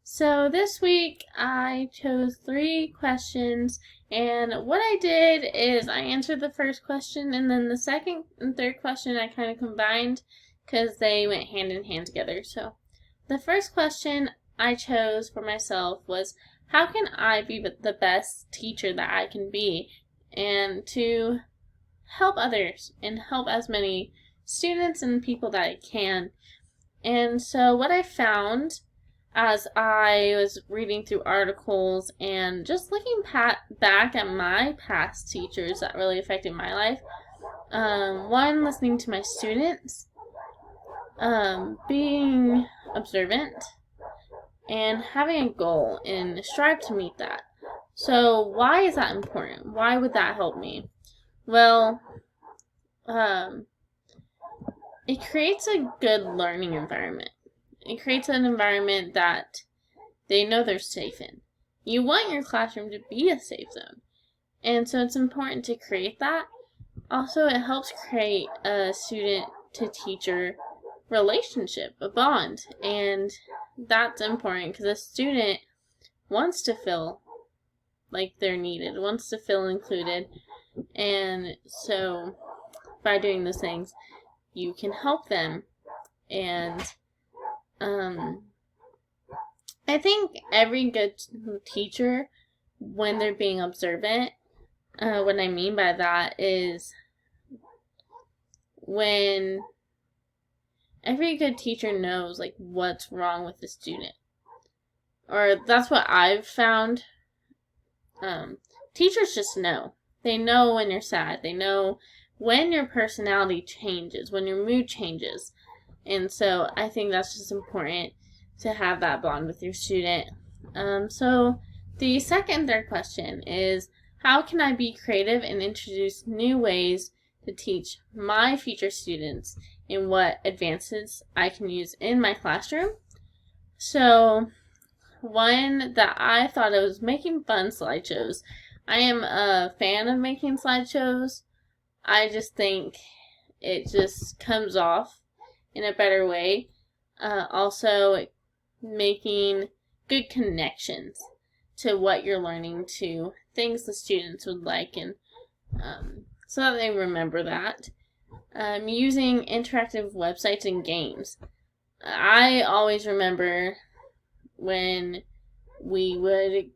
So this week I chose 3 questions, and what I did is I answered the first question, and then the second and third question I kind of combined because they went hand in hand together. So the first question I chose for myself was, how can I be the best teacher that I can be, and to help others and help as many students and people that I can. And so what I found as I was reading through articles and just looking back at my past teachers that really affected my life. One, listening to my students, being observant, and having a goal and strive to meet that. So why is that important? Why would that help me? Well, it creates a good learning environment. It creates an environment that they know they're safe in. You want your classroom to be a safe zone. And so it's important to create that. Also, it helps create a student-to-teacher relationship, a bond. And that's important because a student wants to feel like they're needed, wants to feel included. And so by doing those things, you can help them. And I think every good teacher, when they're being observant, what I mean by that is when every good teacher knows like what's wrong with the student. Or that's what I've found. Teachers just know. They know when you're sad. They know when your personality changes, when your mood changes. And so I think that's just important to have that bond with your student. So the second and third question is, how can I be creative and introduce new ways to teach my future students and what advances I can use in my classroom? So one that I thought of was making fun slideshows. I am a fan of making slideshows. I just think it just comes off in a better way. Also, making good connections to what you're learning, to things the students would like, and so that they remember that. Using interactive websites and games. I always remember when we would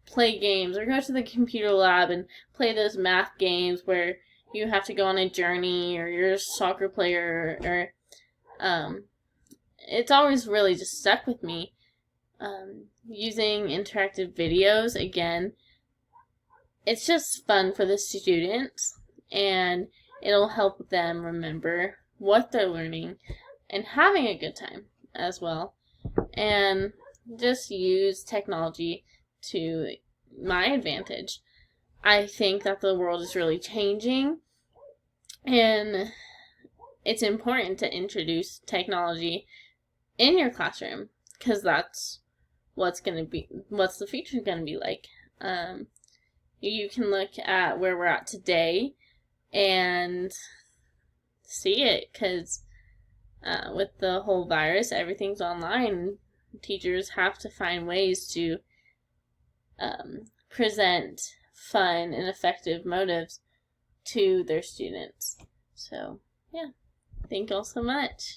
play games or go to the computer lab and play those math games where you have to go on a journey, or you're a soccer player, or it's always really just stuck with me. Using interactive videos, again, it's just fun for the students, and it'll help them remember what they're learning and having a good time as well. And just use technology to my advantage. I think that the world is really changing, and it's important to introduce technology in your classroom because that's what's the future going to be like. You can look at where we're at today and see it, because with the whole virus, everything's online. Teachers have to find ways to present fun and effective motives to their students. So, yeah. Thank you all so much.